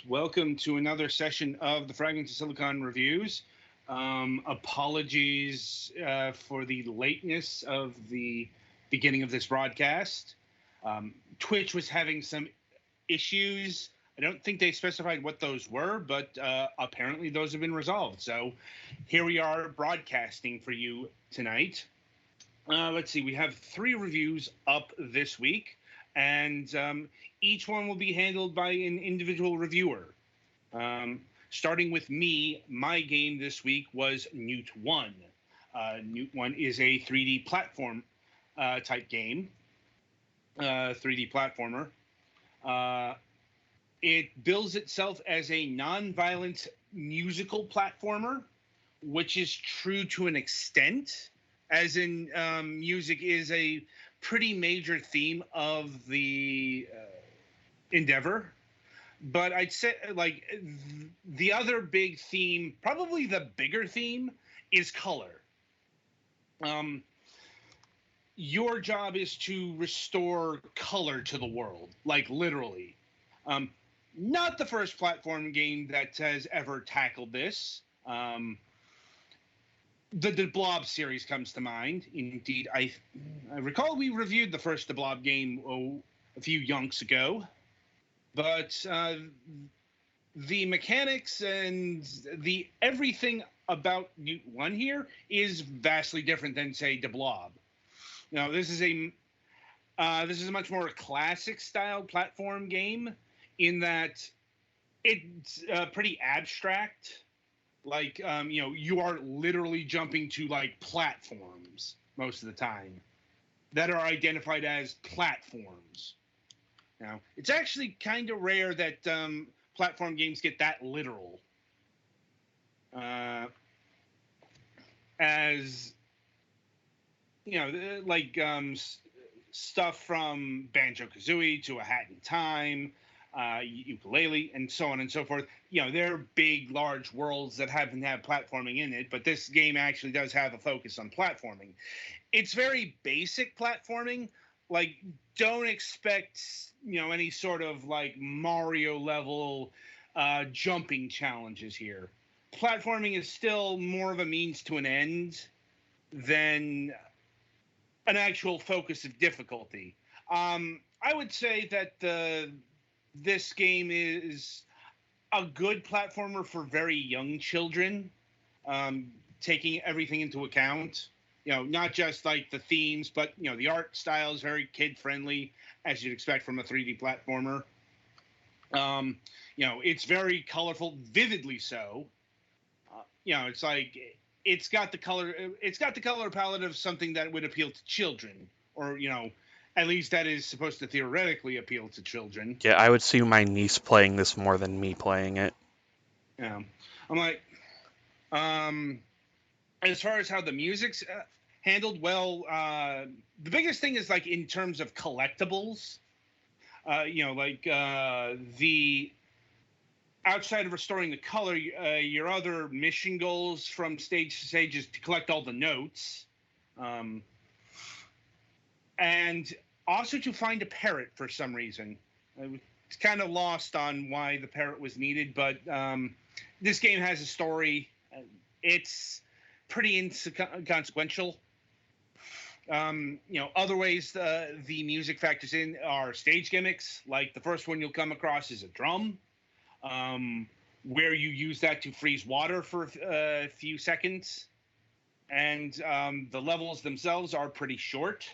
Welcome to another session of the Fragments of Silicon reviews. Apologies for the lateness of the beginning of this broadcast. Twitch was having some issues. I don't think they specified what those were, but apparently those have been resolved. So here we are broadcasting for you tonight. Let's see, we have 3 reviews up this week, and each one will be handled by an individual reviewer. Starting with me, my game this week was Newt 1. Newt 1 is a 3D platform type game, 3D platformer. It bills itself as a non-violent musical platformer, which is true to an extent, as in music is a pretty major theme of the endeavor. But I'd say, like, the other big theme, probably the bigger theme, is color. Your job is to restore color to the world, like literally. Not the first platform game that has ever tackled this. The Blob series comes to mind. Indeed, I recall we reviewed the first Blob game a few yonks ago. But the mechanics and the everything about Newt 1 here is vastly different than, say, the Blob. Now, this is a much more classic style platform game in that it's pretty abstract. Like, you are literally jumping to, like, platforms most of the time that are identified as platforms. Now, it's actually kind of rare that platform games get that literal. As, like stuff from Banjo-Kazooie to A Hat in Time, Ukulele, and so on and so forth. They're big, large worlds that happen to have platforming in it, but this game actually does have a focus on platforming. It's very basic platforming. Like, don't expect, any sort of, like, Mario level jumping challenges here. Platforming is still more of a means to an end than an actual focus of difficulty. I would say that this game is a good platformer for very young children, taking everything into account. Not just like the themes, but the art style is very kid-friendly, as you'd expect from a 3D platformer. It's very colorful, vividly so. It's like it's got the color palette of something that would appeal to children, or at least that is supposed to theoretically appeal to children. Yeah, I would see my niece playing this more than me playing it. Yeah, I'm like, as far as how the music's handled, well, the biggest thing is, like, in terms of collectibles, the outside of restoring the color, your other mission goals from stage to stage is to collect all the notes, and also to find a parrot for some reason. It's kind of lost on why the parrot was needed, but this game has a story. It's pretty inconsequential. Other ways the music factors in are stage gimmicks. Like, the first one you'll come across is a drum, where you use that to freeze water for a few seconds. And the levels themselves are pretty short,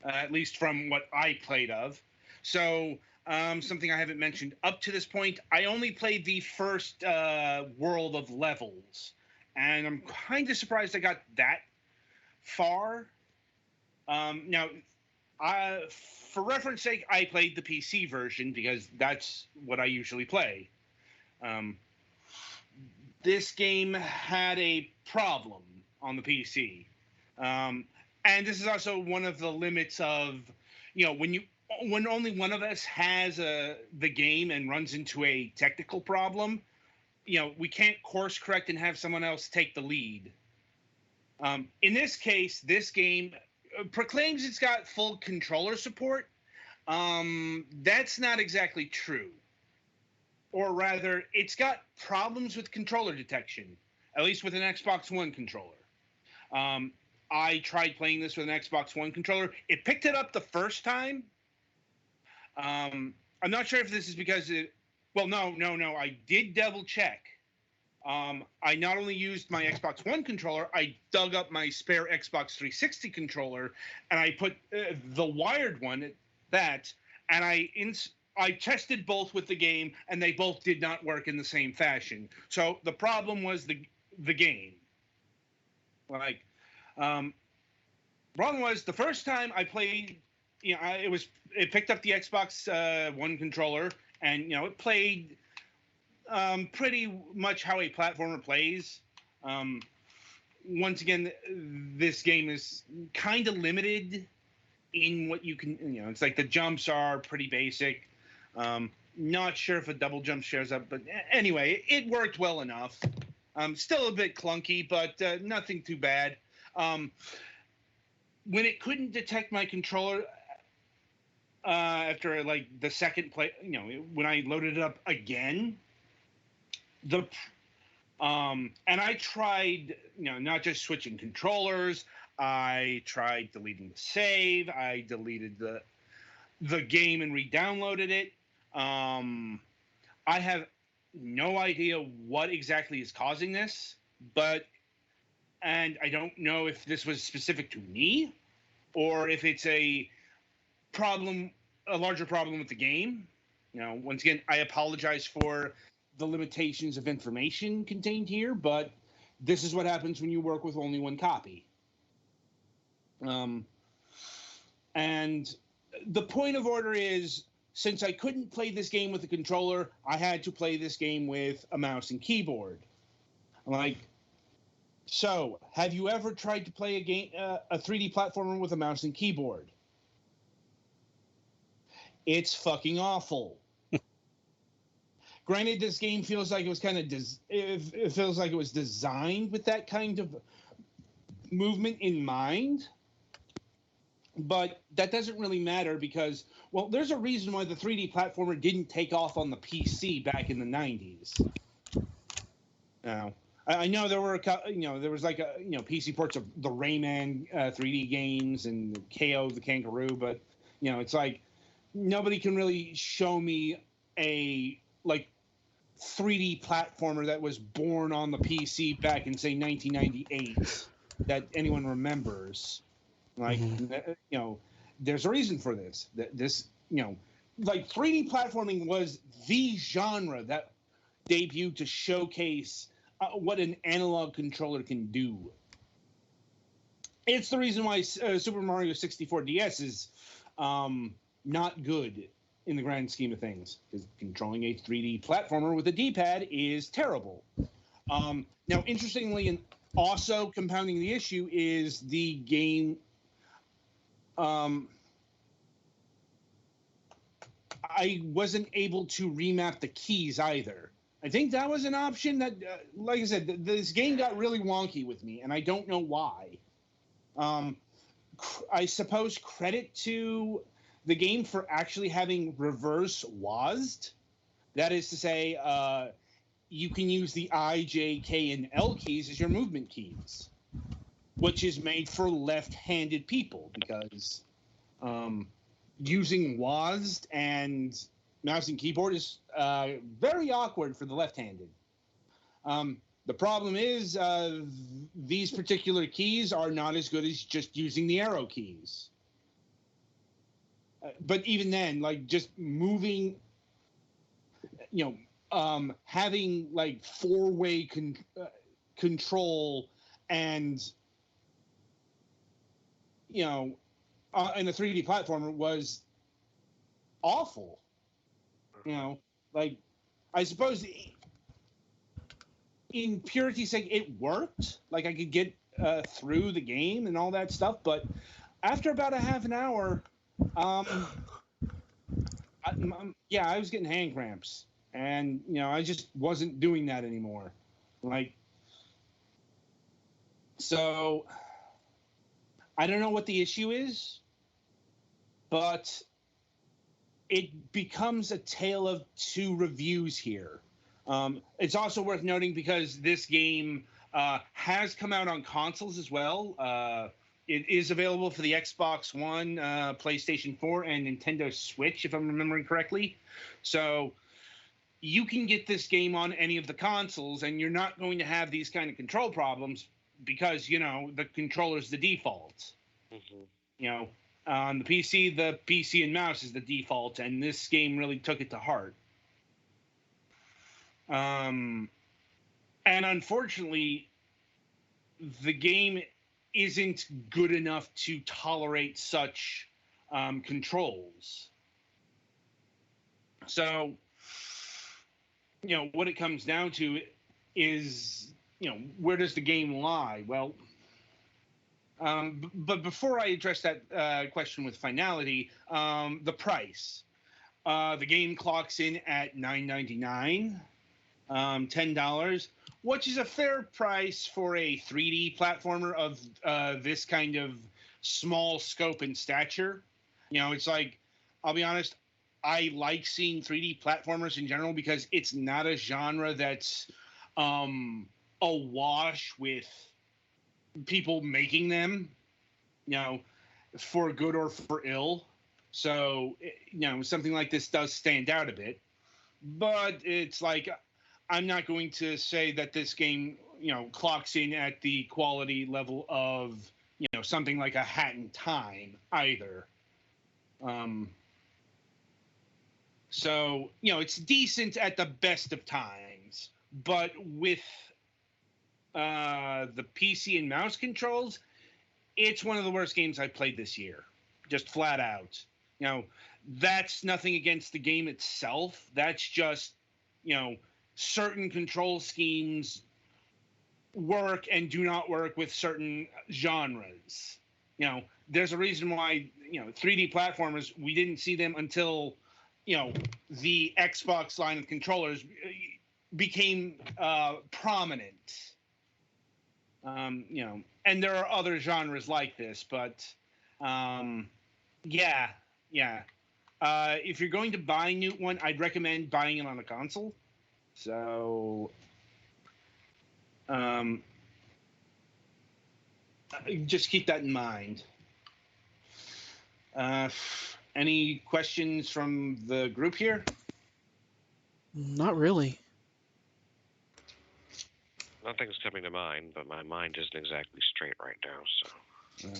at least from what I played of. So something I haven't mentioned up to this point, I only played the first world of levels. And I'm kind of surprised I got that far. Now, for reference sake, I played the PC version because that's what I usually play. This game had a problem on the PC. And this is also one of the limits of, when only one of us has the game and runs into a technical problem, we can't course correct and have someone else take the lead. In this case, this game proclaims it's got full controller support. That's not exactly true. or rather, it's got problems with controller detection, at least with an Xbox One controller. Um, I tried playing this with an Xbox One controller. It picked it up the first time. I'm not sure if this is because it. Well, no. I did double check. I not only used my Xbox One controller, I dug up my spare Xbox 360 controller, and I put the wired one, that, and I tested both with the game, and they both did not work in the same fashion. So the problem was the game. Like, um, problem was the first time I played, it picked up the Xbox One controller, and it played pretty much how a platformer plays. Once again, this game is kind of limited in what you can. It's like the jumps are pretty basic. Not sure if a double jump shows up, but anyway, it worked well enough. Still a bit clunky, but nothing too bad. When it couldn't detect my controller after like the second play, when I loaded it up again, and I tried, not just switching controllers. I tried deleting the save. I deleted the game and re-downloaded it. I have no idea what exactly is causing this, and I don't know if this was specific to me or if it's a larger problem with the game. Once again, I apologize for the limitations of information contained here, but this is what happens when you work with only one copy. And the point of order is, since I couldn't play this game with a controller, I had to play this game with a mouse and keyboard. I'm like, so have you ever tried to play a 3D platformer with a mouse and keyboard? It's fucking awful. Granted, this game feels like it was it feels like it was designed with that kind of movement in mind, but that doesn't really matter because, well, there's a reason why the 3D platformer didn't take off on the PC back in the 90s. Now, I know there were there was like PC ports of the Rayman 3D games and KO the Kangaroo, but it's like nobody can really show me a 3D platformer that was born on the PC back in, say, 1998 that anyone remembers. Like, there's a reason for this. This, 3D platforming was the genre that debuted to showcase what an analog controller can do. It's the reason why Super Mario 64 DS is not good in the grand scheme of things, because controlling a 3D platformer with a D-pad is terrible. Now, interestingly, and also compounding the issue is the game. I wasn't able to remap the keys either. I think that was an option that, like I said, this game got really wonky with me, and I don't know why. I suppose credit to the game for actually having reverse WASD. That is to say, you can use the I, J, K, and L keys as your movement keys, which is made for left-handed people because using WASD and mouse and keyboard is very awkward for the left-handed. The problem is these particular keys are not as good as just using the arrow keys. But even then, like just moving, having like four-way control and, in a 3D platformer was awful. I suppose in purity's sake, it worked. Like I could get through the game and all that stuff, but after about a half an hour, I was getting hand cramps, and I just wasn't doing that anymore. So I don't know what the issue is, but it becomes a tale of two reviews here. It's also worth noting because this game has come out on consoles as well. It is available for the Xbox One, PlayStation 4, and Nintendo Switch, if I'm remembering correctly. So you can get this game on any of the consoles, and you're not going to have these kind of control problems because, the controller's the default. Mm-hmm. On the PC and mouse is the default, and this game really took it to heart. And unfortunately, the game isn't good enough to tolerate such controls. So, what it comes down to is, where does the game lie? Well, but before I address that question with finality, the price. The game clocks in at $9.99, $10, which is a fair price for a 3D platformer of this kind of small scope and stature. It's like, I'll be honest, I like seeing 3D platformers in general because it's not a genre that's awash with people making them, for good or for ill. So, something like this does stand out a bit. But it's like, I'm not going to say that this game, clocks in at the quality level of, something like a Hat in Time either. So, it's decent at the best of times, but with the PC and mouse controls, it's one of the worst games I've played this year, just flat out. That's nothing against the game itself. That's just, certain control schemes work and do not work with certain genres. There's a reason why, 3D platformers, we didn't see them until, the Xbox line of controllers became prominent. And there are other genres like this, but yeah. If you're going to buy Newt one, I'd recommend buying it on a console. So, just keep that in mind. Any questions from the group here? Not really. Nothing's coming to mind, but my mind isn't exactly straight right now. So,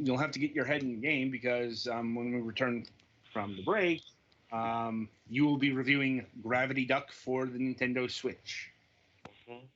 you'll have to get your head in the game because when we return from the break, you will be reviewing Gravity Duck for the Nintendo Switch. Mm-hmm.